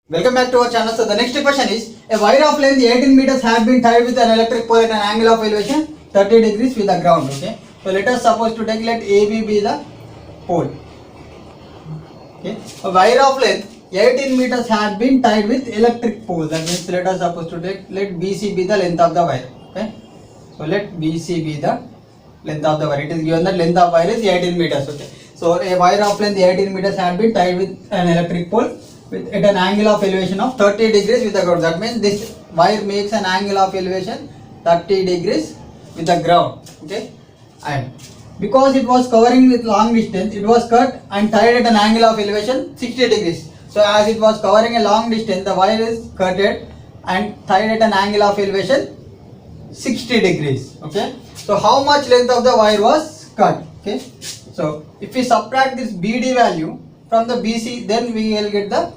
Welcome back to our channel. So the next question is, a wire of length 18 meters have been tied with an electric pole at an angle of elevation 30 degrees with the ground. Okay. So let us suppose to take, let AB be the pole. Okay. A wire of length 18 meters have been tied with electric pole. That means let us suppose to take, let BC be the length of the wire. Okay. So let BC be the length of the wire. It is given that length of wire is 18 meters. Okay. So a wire of length 18 meters have been tied with an electric pole at an angle of elevation of 30 degrees with the ground. That means this wire makes an angle of elevation 30 degrees with the ground. Okay. And because it was covering with long distance, it was cut and tied at an angle of elevation 60 degrees. So as it was covering a long distance, the wire is cutted and tied at an angle of elevation 60 degrees. Okay. So how much length of the wire was cut? Okay. So if we subtract this BD value from the BC, then we will get the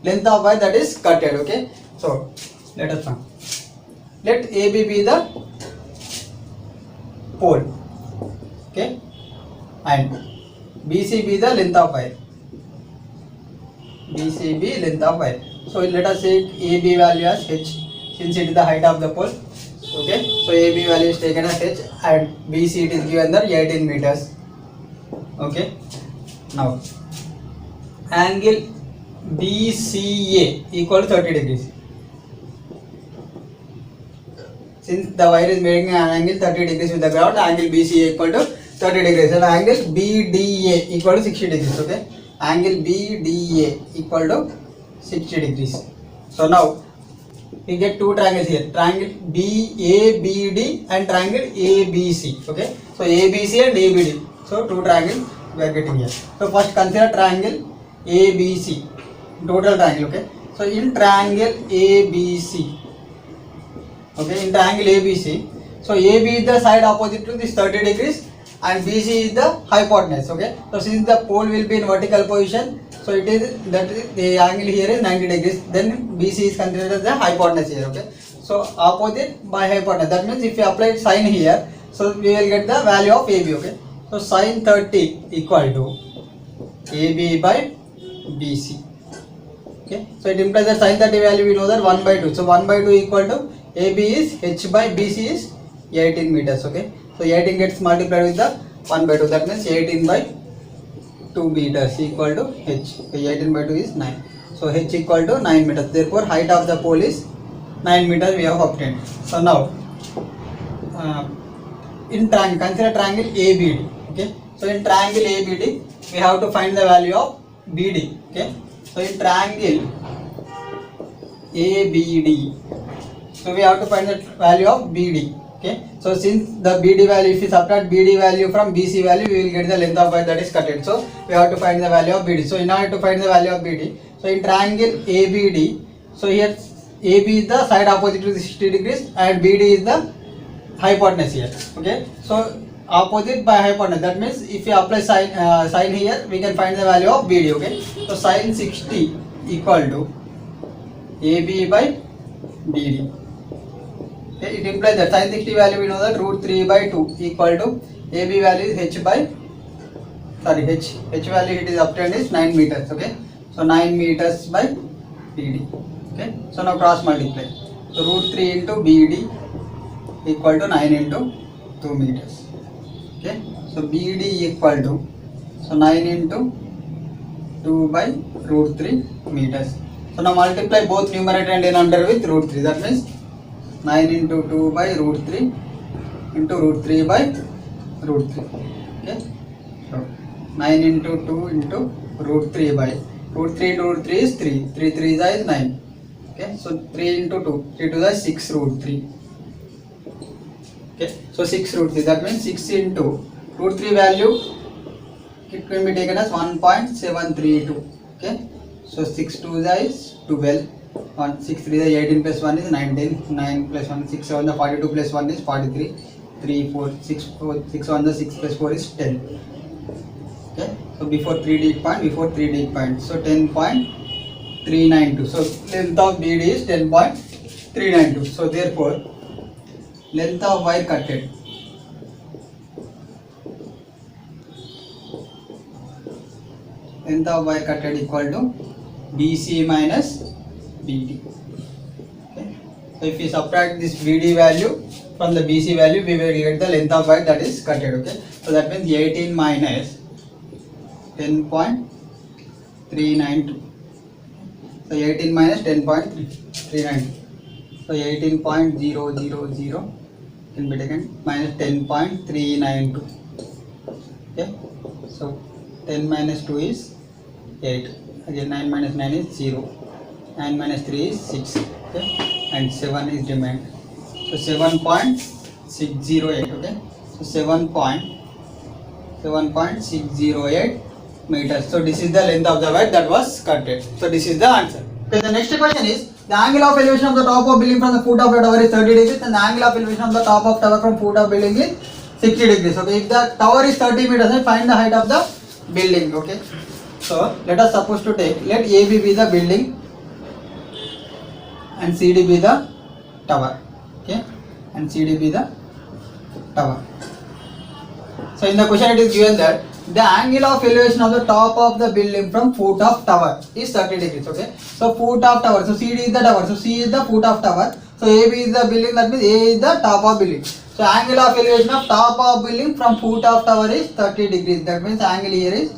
length of wire that is cutted. Okay. So let us now, let AB be the pole. Okay. And BC be the length of wire. BC be length of wire. So let us say AB value as H, since it is the height of the pole. Okay. So AB value is taken as H and BC it is given the 18 meters. Okay. Now angle BCA equal to 30 degrees. Since the wire is making an angle 30 degrees with the ground, angle BCA equal to 30 degrees and angle BDA equal to 60 degrees. Okay. Angle BDA equal to 60 degrees. So now we get two triangles here, triangle BABD and triangle ABC. Okay. So ABC and ABD. So two triangles we are getting here. So first consider triangle ABC, total triangle. Okay. So in triangle ABC, okay, in triangle ABC, so AB is the side opposite to this 30 degrees and BC is the hypotenuse. Okay. So since the pole will be in vertical position, so it is that the angle here is 90 degrees, then BC is considered as the hypotenuse here. Okay. So opposite by hypotenuse, that means if you apply sine here, so we will get the value of AB. Okay. So sine 30 equal to AB by BC. Okay. So it implies that sine 30 value we know that 1 by 2. So 1 by 2 equal to AB is H by BC is 18 meters. Okay. So 18 gets multiplied with the 1 by 2. That means 18 by 2 meters equal to H. So 18 by 2 is 9. So H equal to 9 meters. Therefore height of the pole is 9 meters we have obtained. So now in triangle, consider triangle ABD. Okay. So in triangle ABD we have to find the value of BD. Okay. So in triangle ABD, so we have to find the value of BD. Okay. So since the BD value, if we subtract BD value from BC value, we will get the length of wire that is cutted. So we have to find the value of BD. So in order to find the value of BD, so in triangle ABD, so here AB is the side opposite to 60 degrees and BD is the hypotenuse here. Okay. So opposite by hypotenuse, that means if you apply sine here, we can find the value of BD. Okay. So sine 60 equal to AB by BD. Okay. It implies that sine 60 value we know that root 3 by 2 equal to AB value is H by, H value it is obtained is 9 meters. Okay. So 9 meters by BD. Okay. So now cross multiply. So root 3 into BD equal to 9 into 2 meters. Okay. So BD equal to, so 9 into 2 by root 3 meters. So now multiply both numerator and denominator with root 3. That means 9 into 2 by root 3 into root 3 by root 3. Okay. So 9 into 2 into root 3 by root 3 into root 3 is 3. 3 3 is 9. Okay. So 3 into 2, 3 to the 6 root 3. Okay. So 6 root 3. That means 6 into root 3 value, it can be taken as 1.732. Okay. So 6 2 is 12. 6 3 is 18 plus 1 is 19. 9 plus 1 6 7 is 42 plus 1 is 43. 3 4 6 4 6 1 is 6 plus 4 is 10. Okay. So before 3 digit point. So 10.392. So length of BD is 10.392. So therefore length of wire cutted equal to BC minus BD. Okay. So if we subtract this BD value from the BC value, we will get the length of wire that is cutted. Okay. So that means 18 minus 10.392. So 18 minus 10.392. So 18.000 can be taken minus 10.392. Okay. So 10 minus 2 is 8. Again 9 minus 9 is 0. 9 minus 3 is 6. Okay. And 7 is remained. So 7.608. Okay. So 7.608 meters. So this is the length of the wire that was cutted. So this is the answer. Okay. The next question is the angle of elevation of the top of building from the foot of the tower is 30 degrees and the angle of elevation of the top of tower from foot of building is 60 degrees. Okay. If the tower is 30 meters, then find the height of the building. Okay. So let us suppose to take, let AB be the building and CD be the tower. Okay. And CD be the tower. So in the question it is given that the angle of elevation of the top of the building from foot of tower is 30 degrees. Okay. So foot of tower. So CD is the tower. So C is the foot of tower. So AB is the building. That means A is the top of building. So angle of elevation of top of building from foot of tower is 30 degrees. That means angle here is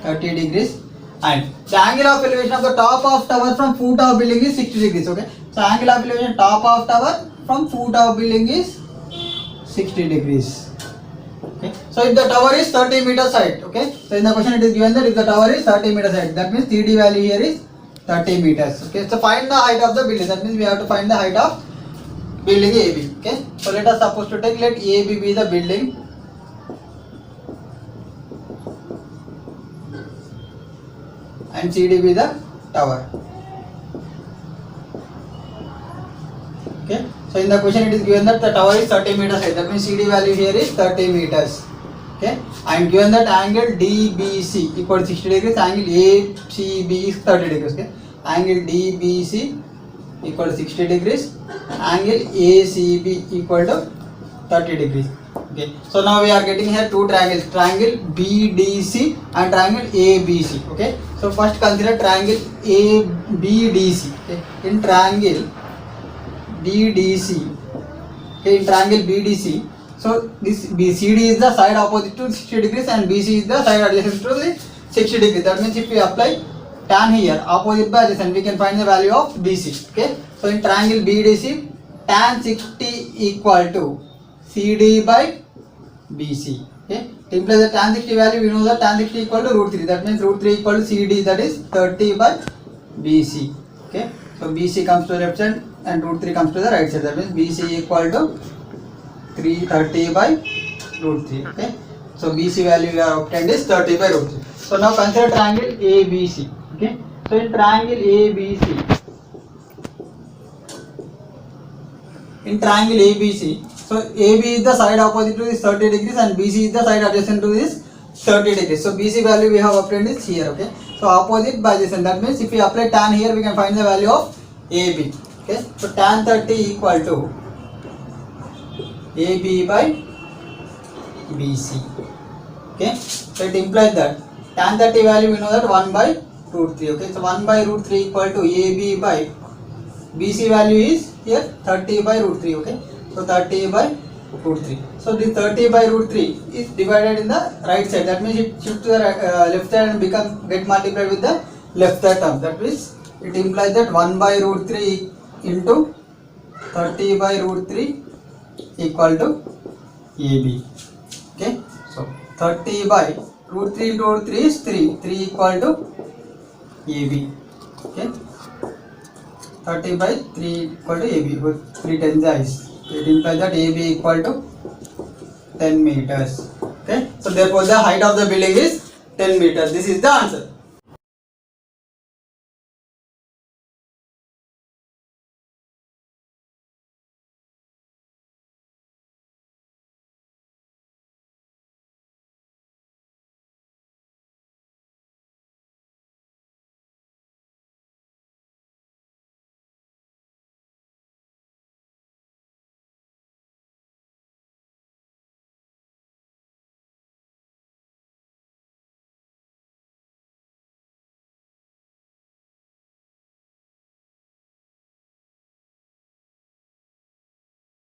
30 degrees. And the angle of elevation of the top of tower from foot of building is 60 degrees. Okay. So angle of elevation top of tower from foot of building is 60 degrees. Okay. So if the tower is 30 meters height, okay. So in the question it is given that if the tower is 30 meters height, that means CD value here is 30 meters. Okay. So find the height of the building. That means we have to find the height of building AB. Okay. So let us suppose to take, let AB be the building and CD be the tower. Okay. So in the question it is given that the tower is 30 meters height. That means CD value here is 30 meters. Okay. And given that angle DBC equal to 60 degrees, angle ACB is 30 degrees. Okay. Angle DBC equal to 60 degrees, angle ACB equal to 30 degrees. Okay. So now we are getting here two triangles, triangle BDC and triangle ABC. Okay. So first consider triangle ABDC. Okay. In triangle BDC, okay, in triangle BDC, so this BCD is the side opposite to 60 degrees and BC is the side adjacent to the 60 degrees. That means if we apply tan here, opposite by adjacent, we can find the value of BC. Okay. So in triangle BDC, tan 60 equal to CD by BC. Okay. To imply the tan 60 value, we know that tan 60 equal to root 3. That means root 3 equal to CD, that is 30 by BC. Okay. So BC comes to the left side and root 3 comes to the right side. That means BC equal to 330 by root 3. Okay. So BC value we have obtained is 30 by root 3. So now consider triangle ABC. Okay. So in triangle ABC, so AB is the side opposite to this 30 degrees and BC is the side adjacent to this 30 degrees. So BC value we have obtained is here. Okay. So opposite by adjacent. That means if we apply tan here, we can find the value of AB. Okay. So tan 30 equal to AB by BC. Okay. So it implies that tan 30 value we know that 1 by root 3. Okay. So 1 by root 3 equal to AB by BC value is here 30 by root 3. Okay. So 30 by root 3. So this 30 by root 3 is divided in the right side. That means it shifts to the left side and get multiplied with the left side term. That means it implies that 1 by root 3 into 30 by root 3 equal to AB. Okay. So 30 by root 3 into root 3 is 3. 3 equal to AB. Okay. 30 by 3 equal to AB. 3 tens is. It implies that AB equal to 10 meters. Okay. So therefore the height of the building is 10 meters. This is the answer.